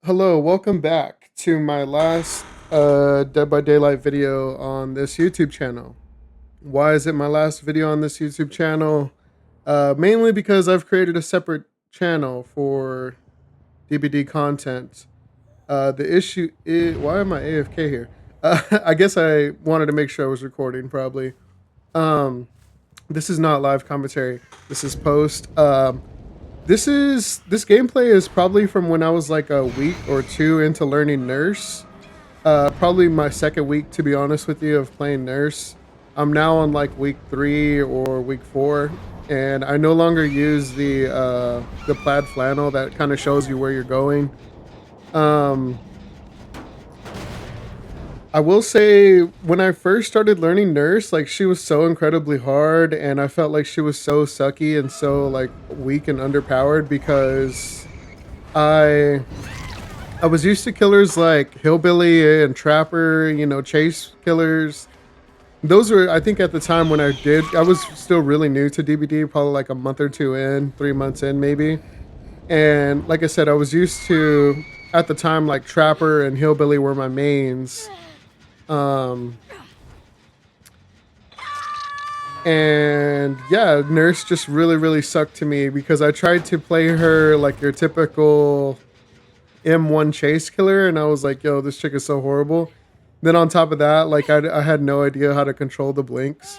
Hello, welcome back to my last Dead by Daylight video on this YouTube channel. Why is it my last video on this YouTube channel? Mainly because I've created a separate channel for DBD content. The issue is, why am I AFK here? I guess I wanted to make sure I was recording probably. Um, this is not live commentary. This is post. This gameplay is probably from when I was like a week or two into learning Nurse. Probably my second week, to be honest with you, of playing Nurse. I'm now on like week 3 or week 4, and I no longer use the plaid flannel that kind of shows you where you're going. Um, I will say when I first started learning Nurse, like she was so incredibly hard, and I felt like she was so sucky and so like weak and underpowered because I I was used to killers like Hillbilly and Trapper, chase killers. Those were, I think, at the time when I was still really new to DBD, probably like a month or two in, 3 months in, maybe. And like I said, I was used to, at the time, like Trapper and Hillbilly were my mains. Um, and yeah, Nurse just really, really sucked to me because I tried to play her like your typical M1 chase killer, and I was like, yo, this chick is so horrible. Then on top of that, like I had no idea how to control the blinks.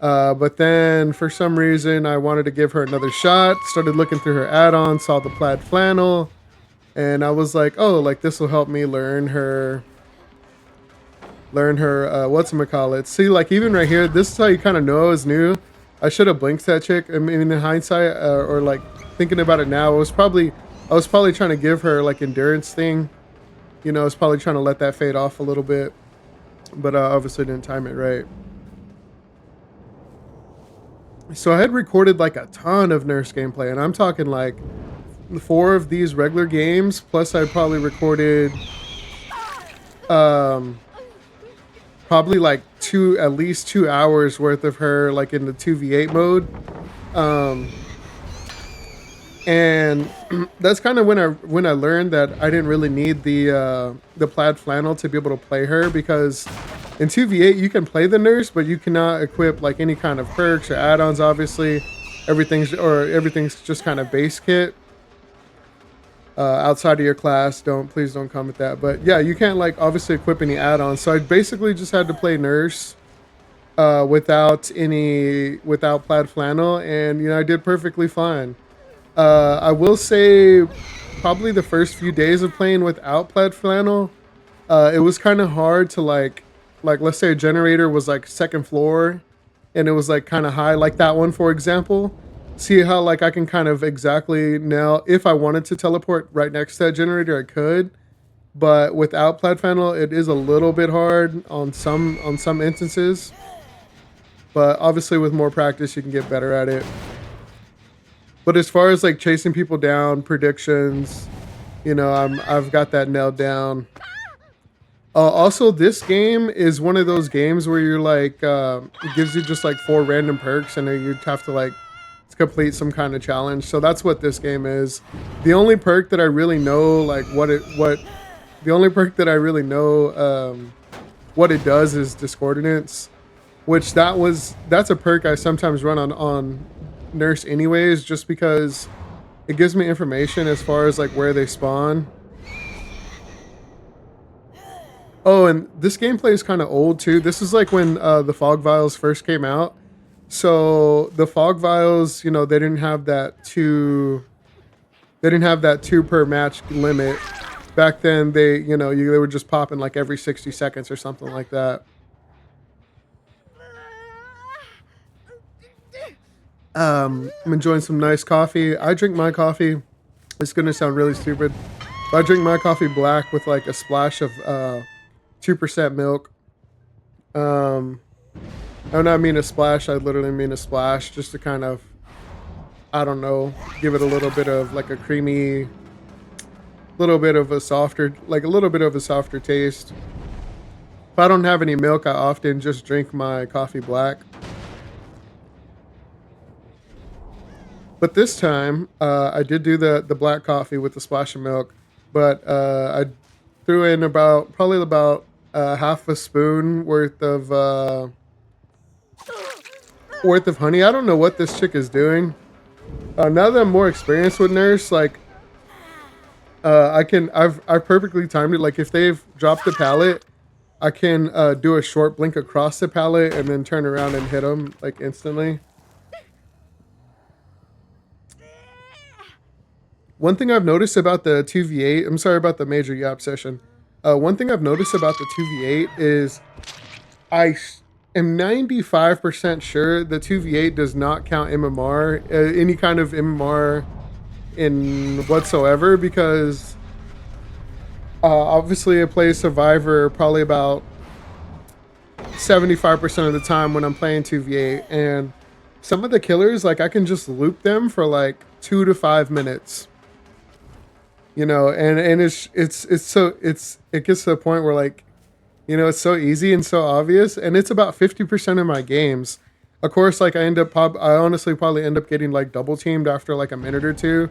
But then for some reason, I wanted to give her another shot. Started looking through her add-on, saw the plaid flannel, and I was like, oh, like this will help me learn her whatchamacallit. See, like even right here, this is how you kind of know I was new. I should have blinked that chick. I mean, in hindsight, or like thinking about it now, I was probably trying to give her like endurance thing. I was probably trying to let that fade off a little bit, but obviously didn't time it right. So I had recorded like a ton of Nurse gameplay, and I'm talking like 4 of these regular games, plus I probably recorded um probably like at least 2 hours worth of her like in the 2v8 mode. Um and that's kind of when I learned that I didn't really need the plaid flannel to be able to play her, because in 2v8 you can play the Nurse, but you cannot equip like any kind of perks or add-ons. Obviously, everything's just kind of base kit. Outside of your class, please don't comment that. But yeah, you can't like obviously equip any add-ons. So I basically just had to play Nurse without plaid flannel, and I did perfectly fine. I will say, probably the first few days of playing without plaid flannel, it was kind of hard to like let's say a generator was like second floor, and it was like kind of high, like that one for example. See how like I can kind of exactly now, if I wanted to teleport right next to that generator, I could. But without plaid flannel, it is a little bit hard on some instances. But obviously, with more practice, you can get better at it. But as far as like chasing people down, predictions, I've got that nailed down. Also, this game is one of those games where you're like, it gives you just like 4 random perks, and then you'd have to like complete some kind of challenge. So that's what this game is. The only perk that I really know, like the only perk that I really know, what it does is discordance, which that's a perk I sometimes run on Nurse anyways, just because it gives me information as far as like where they spawn. Oh, and this gameplay is kind of old too. This is like when the fog vials first came out. So the fog vials, they didn't have that 2 per match limit. Back then they were just popping like every 60 seconds or something like that. I'm enjoying some nice coffee. I drink my coffee, it's gonna sound really stupid, but I drink my coffee black with like a splash of 2% milk. Um, I do not mean a splash. I literally mean a splash, just to kind of, I don't know, give it a little bit of like a creamy, a little bit of a softer taste. If I don't have any milk, I often just drink my coffee black. But this time, I did do the black coffee with the splash of milk. but I threw in probably about half a spoon worth of honey. I don't know what this chick is doing. Now that I'm more experienced with Nurse, like I've perfectly timed it. Like if they've dropped the pallet, I can do a short blink across the pallet and then turn around and hit them like instantly. One thing I've noticed about the 2v8, I'm sorry about the major yap session. One thing I've noticed about the 2v8 is I am 95% sure the 2v8 does not count MMR, any kind of MMR in whatsoever, because obviously I play Survivor probably about 75% of the time when I'm playing 2v8, and some of the killers, like I can just loop them for like 2 to 5 minutes. You know, and it gets to a point where like, you know, it's so easy and so obvious, and it's about 50% of my games. Of course, like I honestly probably end up getting like double teamed after like a minute or two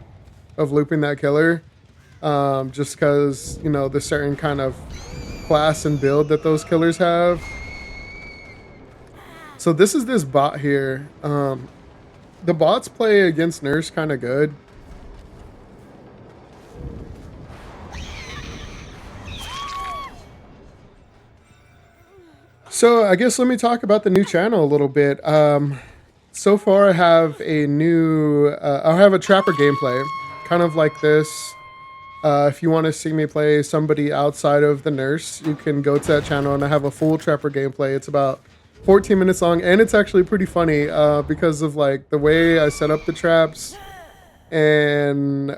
of looping that killer, just because, you know, the certain kind of class and build that those killers have. So this is this bot here. The bots play against Nurse kind of good. So I guess let me talk about the new channel a little bit. So far I have I have a trapper gameplay, kind of like this. If you want to see me play somebody outside of the Nurse, you can go to that channel, and I have a full trapper gameplay. It's about 14 minutes long, and it's actually pretty funny because of like the way I set up the traps, and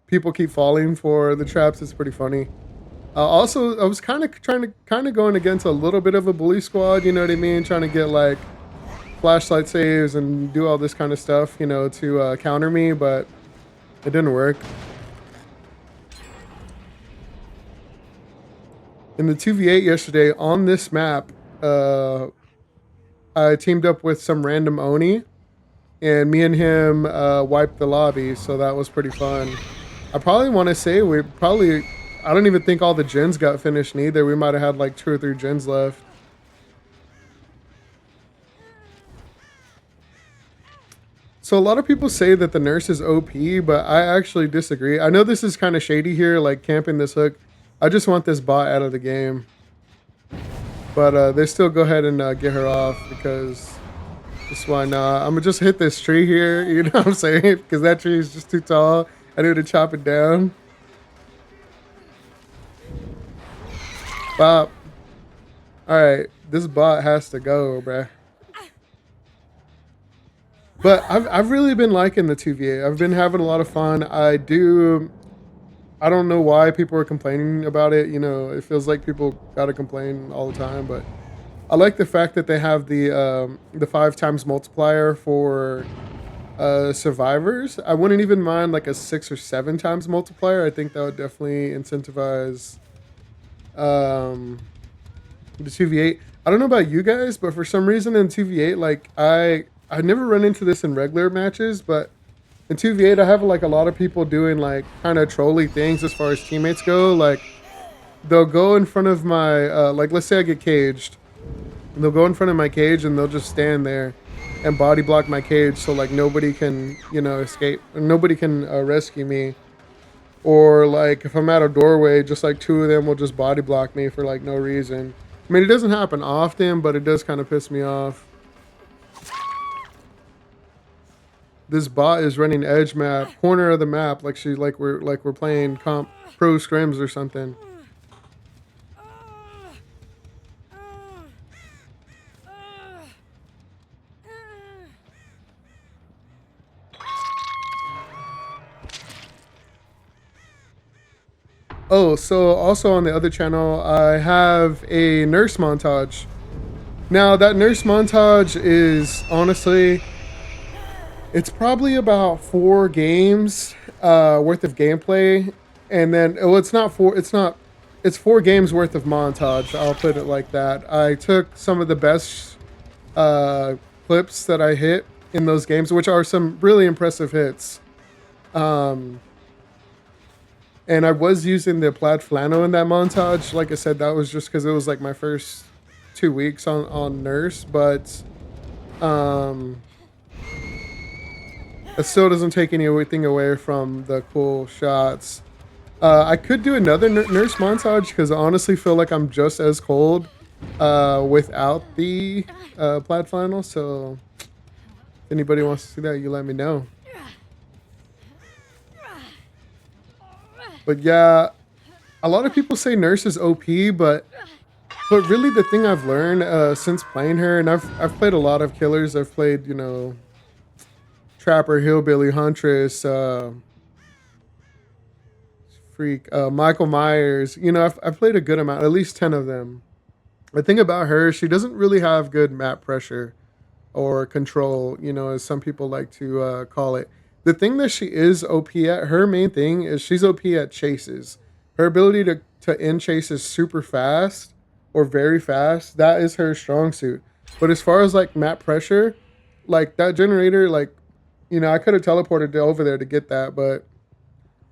people keep falling for the traps. It's pretty funny. Also, I was kind of going against a little bit of a bully squad. You know what I mean? Trying to get like flashlight saves and do all this kind of stuff, you know, to counter me, but it didn't work. In the 2v8 yesterday on this map, I teamed up with some random Oni, and me and him wiped the lobby, so that was pretty fun. I probably want to say I don't even think all the gens got finished neither. We might have had like 2 or 3 gens left. So a lot of people say that the Nurse is OP, but I actually disagree. I know this is kind of shady here, like camping this hook. I just want this bot out of the game. But they still go ahead and get her off, because just why not? I'm gonna just hit this tree here, you know what I'm saying? Because that tree is just too tall. I need to chop it down. Bop. Alright, this bot has to go, bruh. But I've really been liking the 2v8. I've been having a lot of fun. I don't know why people are complaining about it. You know, it feels like people gotta complain all the time, but I like the fact that they have the 5 times multiplier for survivors. I wouldn't even mind like a 6 or 7 times multiplier. I think that would definitely incentivize the 2v8. I don't know about you guys, but for some reason in 2v8, like I never run into this in regular matches, but in 2v8 I have like a lot of people doing like kind of trolly things as far as teammates go. Like they'll go in front of my like, let's say I get caged, and they'll go in front of my cage and they'll just stand there and body block my cage, so like nobody can, you know, escape, nobody can rescue me. Or like if I'm at a doorway, just like 2 of them will just body block me for like no reason. I mean, it doesn't happen often, but it does kind of piss me off. This bot is running edge map, corner of the map, like we're playing comp pro scrims or something. Oh, so also on the other channel, I have a Nurse montage. Now that Nurse montage is honestly, it's probably about 4 games worth of gameplay, and then it's 4 games worth of montage. I'll put it like that. I took some of the best clips that I hit in those games, which are some really impressive hits. And I was using the plaid flannel in that montage. Like I said, that was just because it was like my first 2 weeks on nurse, but um, it still doesn't take anything away from the cool shots. I could do another nurse montage because I honestly feel like I'm just as cold without the plaid flannel. So if anybody wants to see that, you let me know. But yeah, a lot of people say nurse is OP, but really the thing I've learned since playing her, and I've played a lot of killers. I've played, you know, Trapper, Hillbilly, Huntress, Freak, Michael Myers. You know, I've played a good amount, at least 10 of them. The thing about her, she doesn't really have good map pressure or control, you know, as some people like to call it. The thing that she is OP at, her main thing is she's OP at chases. Her ability to end chases super fast or very fast, that is her strong suit. But as far as like map pressure, like that generator, like, you know, I could have teleported over there to get that, but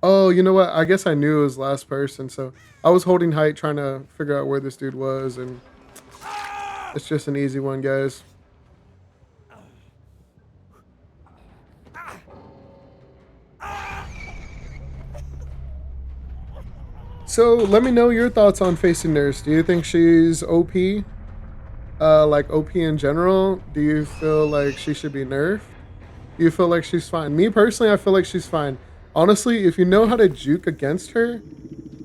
oh, you know what? I guess I knew it was last person, so I was holding height trying to figure out where this dude was, and it's just an easy one, guys. So let me know your thoughts on facing Nurse. Do you think she's OP? Like OP in general? Do you feel like she should be nerfed? Do you feel like she's fine? Me personally, I feel like she's fine. Honestly, if you know how to juke against her,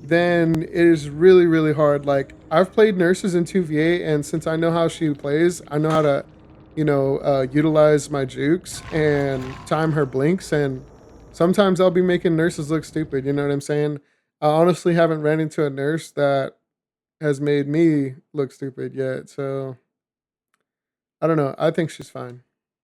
then it is really, really hard. Like I've played nurses in 2v8, and since I know how she plays, I know how to, you know, utilize my jukes and time her blinks. And sometimes I'll be making nurses look stupid. You know what I'm saying? I honestly haven't ran into a nurse that has made me look stupid yet. So I don't know. I think she's fine.